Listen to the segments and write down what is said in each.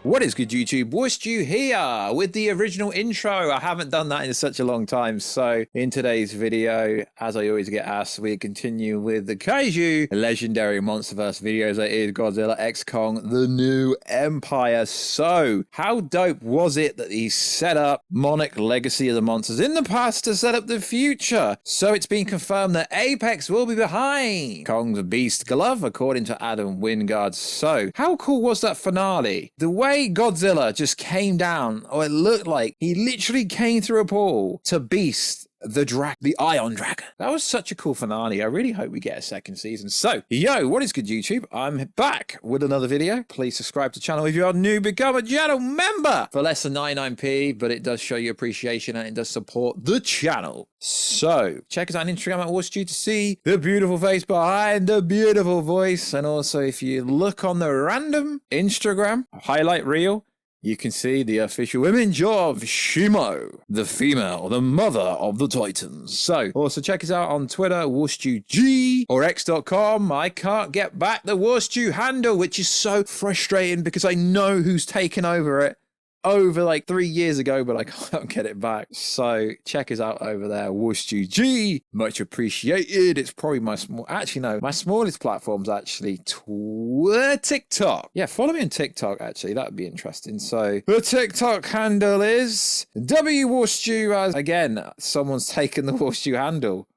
What is good, YouTube? Warstu here with the original intro. I haven't done that in such a long time. So in today's video, as I always get asked, we continue with the Kaiju legendary MonsterVerse videos. That is Godzilla X Kong, the new empire. So how dope was it that he set up Monarch Legacy of the Monsters in the past to set up the future? So it's been confirmed that Apex will be behind Kong's Beast Glove, according to Adam Wingard. So how cool was that finale? The way Godzilla just came down, or it looked like he literally came through a portal to Beast the Ion Dragon. That was such a cool finale. I really hope we get a second season. So, yo, what is good, YouTube? I'm back with another video. Please subscribe to the channel if you are new. Become a channel member for less than 99p, but it does show your appreciation and it does support the channel. So, check us out on Instagram at Warstu to see the beautiful face behind the beautiful voice. And also, if you look on the random Instagram highlight reel, you can see the official image of Shimo, the female, the mother of the Titans. So, also check us out on Twitter, WarstuG, or X.com. I can't get back the Warstu handle, which is so frustrating because I know who's taken over it over like 3 years ago, but I can't get it back. So check us out over there, WarstuG. Much appreciated. It's probably my smallest platform's actually TikTok. Yeah, follow me on TikTok, actually. That would be interesting. So the TikTok handle is WWarstu, as again, someone's taken the Warstu handle.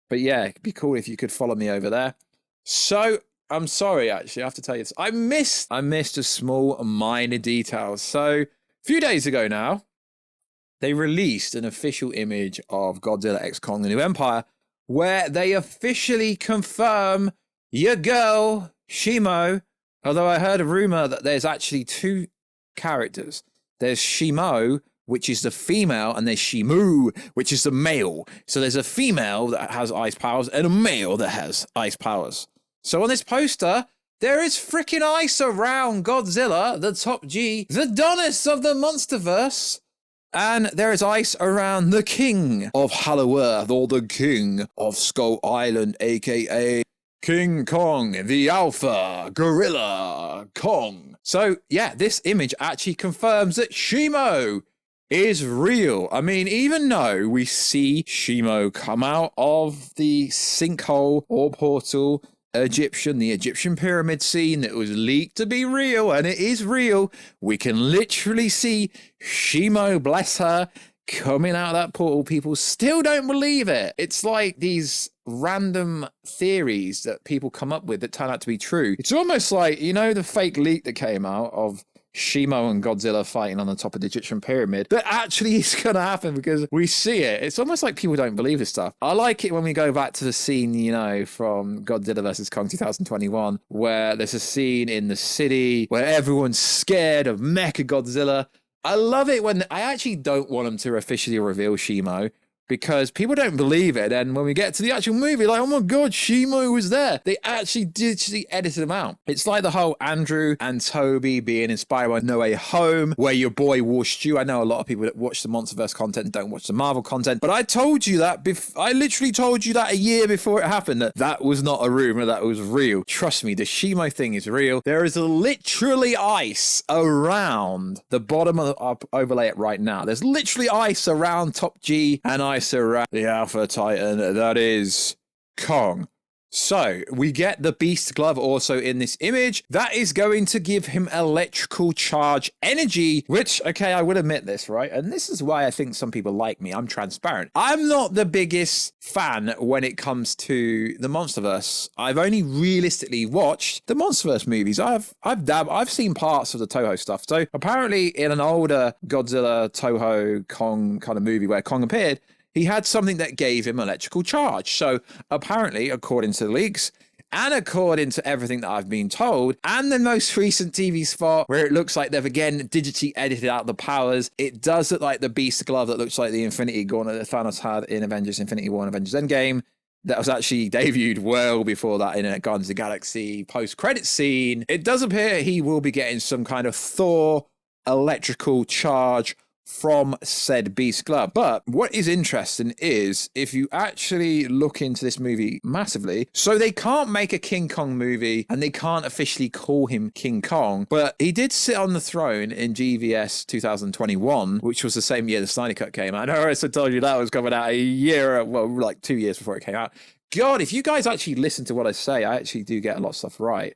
But yeah, it'd be cool if you could follow me over there. So I'm sorry, actually, I have to tell you this. I missed a small minor detail. So a few days ago now, they released an official image of Godzilla X Kong, the new empire, where they officially confirm your girl, Shimo. Although I heard a rumor that there's actually two characters. There's Shimo, which is the female, and there's Shimu, which is the male. So there's a female that has ice powers and a male that has ice powers. So on this poster, there is freaking ice around Godzilla, the top G, the Donis of the MonsterVerse. And there is ice around the King of Hollow Earth, or the King of Skull Island, aka King Kong, the Alpha Gorilla Kong. So yeah, this image actually confirms that Shimo is real. I mean, even though we see Shimo come out of the sinkhole or portal, the Egyptian pyramid scene that was leaked to be real, and it is real. We can literally see Shimo, bless her, coming out of that portal. People still don't believe it. It's like these random theories that people come up with that turn out to be true. It's almost like, you know, the fake leak that came out of Shimo and Godzilla fighting on the top of the Egyptian pyramid, that actually is going to happen because we see it. It's almost like people don't believe this stuff. I like it when we go back to the scene, you know, from Godzilla vs Kong 2021, where there's a scene in the city where everyone's scared of Mecha Godzilla. I love it when I actually don't want them to officially reveal Shimo, because people don't believe it. And when we get to the actual movie, like, oh my God, Shimu was there. They actually digitally edited him out. It's like the whole Andrew and Toby being inspired by No Way Home, where your boy Warstu. I know a lot of people that watch the MonsterVerse content don't watch the Marvel content, but I told you that, I literally told you that a year before it happened, that was not a rumor, that was real. Trust me, the Shimo thing is real. There is literally ice around the bottom of the, I'll overlay it right now. There's literally ice around Top G and ice around the Alpha Titan, that is Kong. So we get the Beast Glove also in this image. That is going to give him electrical charge energy, which, okay, I will admit this, right? And this is why I think some people like me. I'm transparent. I'm not the biggest fan when it comes to the MonsterVerse. I've only realistically watched the MonsterVerse movies. I've seen parts of the Toho stuff. So apparently in an older Godzilla Toho Kong kind of movie where Kong appeared, he had something that gave him electrical charge. So apparently, according to the leaks, and according to everything that I've been told, and the most recent TV spot where it looks like they've again digitally edited out the powers, it does look like the Beast Glove that looks like the Infinity Gauntlet that Thanos had in Avengers Infinity War and Avengers Endgame. That was actually debuted well before that in a Guardians of the Galaxy post-credit scene. It does appear he will be getting some kind of Thor electrical charge from said Beast Club. But what is interesting is if you actually look into this movie massively, so they can't make a King Kong movie and they can't officially call him King Kong, but he did sit on the throne in GVS 2021, which was the same year the Snyder Cut came out. I know I told you that was coming out a year, well, like 2 years before it came out. God, if you guys actually listen to what I say, I actually do get a lot of stuff right.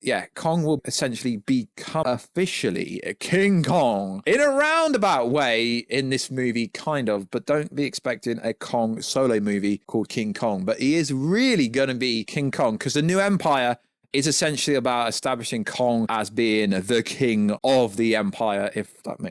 Yeah, Kong will essentially become officially a King Kong in a roundabout way in this movie, kind of, but don't be expecting a Kong solo movie called King Kong. But he is really going to be King Kong because the new empire is essentially about establishing Kong as being the king of the empire,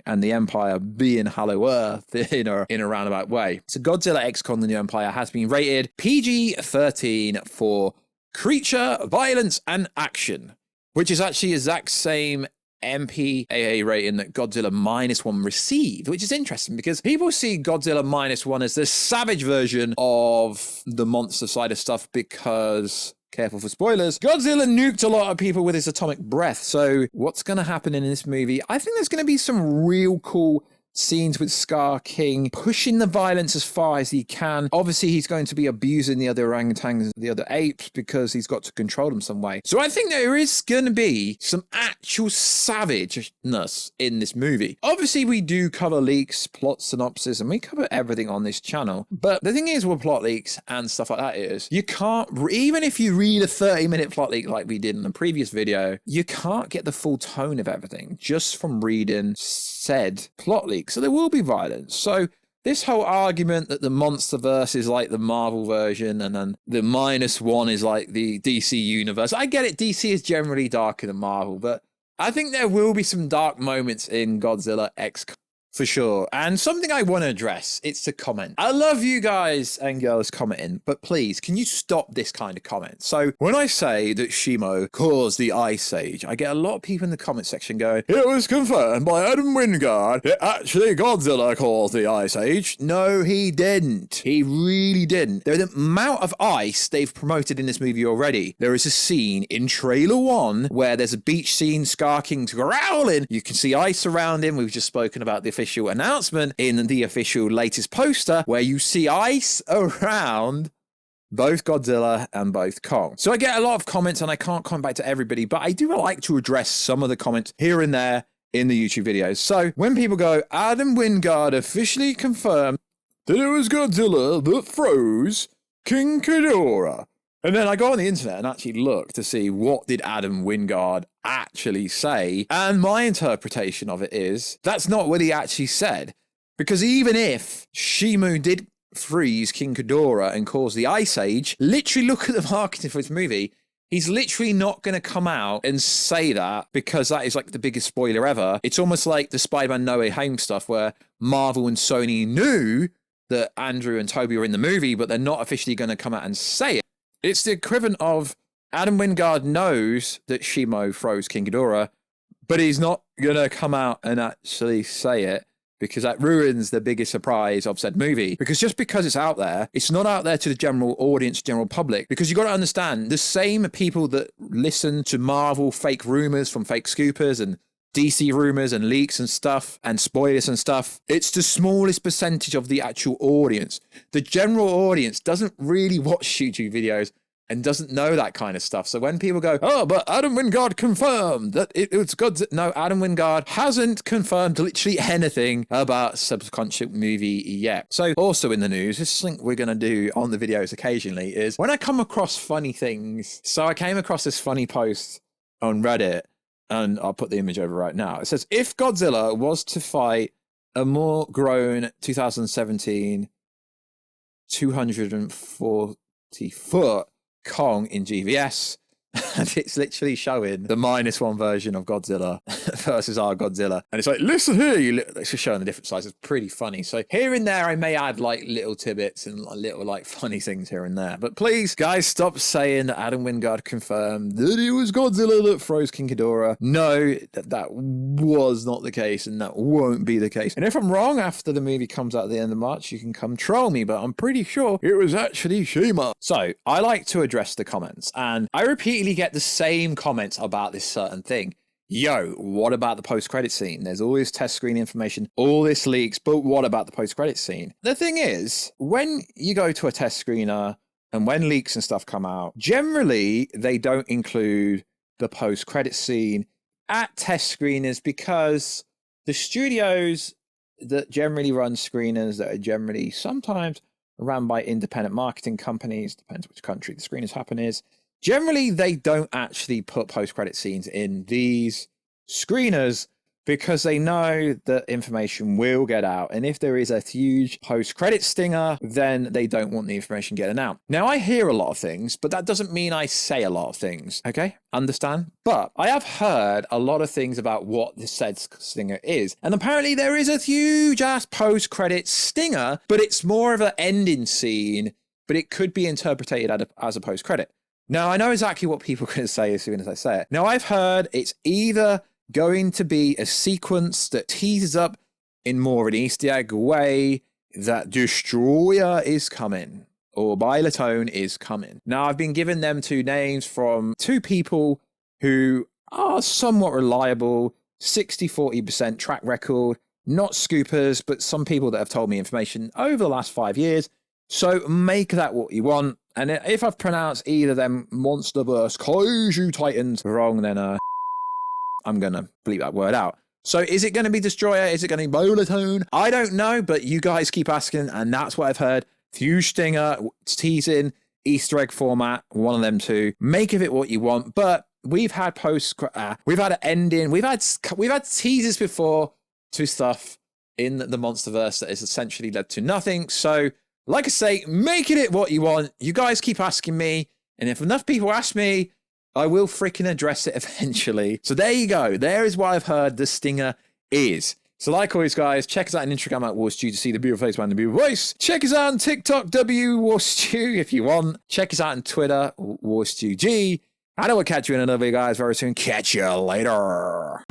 and the empire being Hollow Earth in a roundabout way. So Godzilla X Kong, the new empire, has been rated PG-13 for creature, violence, and action, which is actually the exact same MPAA rating that Godzilla -1 received, which is interesting because people see Godzilla -1 as the savage version of the monster side of stuff because, careful for spoilers, Godzilla nuked a lot of people with his atomic breath. So what's going to happen in this movie? I think there's going to be some real cool scenes with Scar King pushing the violence as far as he can. Obviously, he's going to be abusing the other orangutans, the other apes, because he's got to control them some way. So I think there is going to be some actual savageness in this movie. Obviously, we do cover leaks, plot synopsis, and we cover everything on this channel. But the thing is with plot leaks and stuff like that is, you can't, even if you read a 30-minute plot leak like we did in the previous video, you can't get the full tone of everything just from reading said plot leak. So there will be violence. So this whole argument that the MonsterVerse is like the Marvel version and then the -1 is like the DC universe. I get it. DC is generally darker than Marvel, but I think there will be some dark moments in Godzilla X for sure. And something I want to address, it's the comment. I love you guys and girls commenting, but please, can you stop this kind of comment? So when I say that Shimo caused the Ice Age, I get a lot of people in the comment section going, it was confirmed by Adam Wingard that actually Godzilla caused the Ice Age. No, he didn't. He really didn't. The amount of ice they've promoted in this movie already. There is a scene in trailer 1 where there's a beach scene, Scar King's growling. You can see ice around him. We've just spoken about the official announcement in the official latest poster where you see ice around both Godzilla and both Kong. So I get a lot of comments and I can't come back to everybody, but I do like to address some of the comments here and there in the YouTube videos. So when people go, Adam Wingard officially confirmed that it was Godzilla that froze King Ghidorah. And then I go on the internet and actually look to see what did Adam Wingard actually say. And my interpretation of it is that's not what he actually said. Because even if Shimu did freeze King Ghidorah and cause the Ice Age, literally look at the marketing for this movie. He's literally not going to come out and say that because that is like the biggest spoiler ever. It's almost like the Spider-Man No Way Home stuff where Marvel and Sony knew that Andrew and Toby were in the movie, but they're not officially going to come out and say it. It's the equivalent of Adam Wingard knows that Shimo froze King Ghidorah, but he's not going to come out and actually say it because that ruins the biggest surprise of said movie. Because just because it's out there, it's not out there to the general audience, general public. Because you got to understand, the same people that listen to Marvel fake rumors from fake scoopers and DC rumors and leaks and stuff and spoilers and stuff, it's the smallest percentage of the actual audience. The general audience doesn't really watch YouTube videos and doesn't know that kind of stuff. So when people go, oh, but Adam Wingard confirmed that it's good. No, Adam Wingard hasn't confirmed literally anything about Subconscious movie yet. So also in the news, this is something we're going to do on the videos occasionally, is when I come across funny things. So I came across this funny post on Reddit, and I'll put the image over right now. It says, if Godzilla was to fight a more grown 2017 240-foot Kong in GVS, and it's literally showing the -1 version of Godzilla versus our Godzilla. And it's like, listen here, it's just showing the different sizes. Pretty funny. So here and there, I may add like little tidbits and little like funny things here and there. But please, guys, stop saying that Adam Wingard confirmed that it was Godzilla that froze King Ghidorah. No, that was not the case, and that won't be the case. And if I'm wrong after the movie comes out at the end of March, you can come troll me, but I'm pretty sure it was actually Shima. So I like to address the comments, and I repeatedly get the same comments about this certain thing. yo, what about the post-credit scene? There's all this test screen information, all this leaks, but what about the post-credit scene? The thing is, when you go to a test screener and when leaks and stuff come out, generally they don't include the post-credit scene at test screeners because the studios that generally run screeners that are generally sometimes run by independent marketing companies, depends which country the screeners happen is, generally they don't actually put post-credit scenes in these screeners because they know that information will get out. And if there is a huge post-credit stinger, then they don't want the information getting out. Now, I hear a lot of things, but that doesn't mean I say a lot of things, okay? Understand? But I have heard a lot of things about what the said stinger is. And apparently there is a huge-ass post-credit stinger, but it's more of an ending scene, but it could be interpreted as a post-credit. Now, I know exactly what people are going to say as soon as I say it. Now, I've heard it's either going to be a sequence that teases up in more of an Easter egg way that Destroyer is coming or Bilatone is coming. Now, I've been given them two names from two people who are somewhat reliable, 60-40% track record, not scoopers, but some people that have told me information over the last 5 years. So make that what you want. And if I've pronounced either of them MonsterVerse Kaiju Titans wrong, then I'm going to bleep that word out. So is it going to be Destroyer? Is it going to be Bilatone? I don't know, but you guys keep asking, and that's what I've heard. Huge stinger, teasing, Easter egg format, one of them two. Make of it what you want. But we've had we've had an ending, we've had teasers before to stuff in the MonsterVerse that has essentially led to nothing. So, like I say, making it what you want. You guys keep asking me, and if enough people ask me, I will freaking address it eventually. So there you go. There is what I've heard the stinger is. So like always, guys, check us out on Instagram at Warstu to see the beautiful face behind the beautiful voice. Check us out on TikTok, Warstu, if you want. Check us out on Twitter, WarstuG. I will catch you in another video, guys, very soon. Catch you later.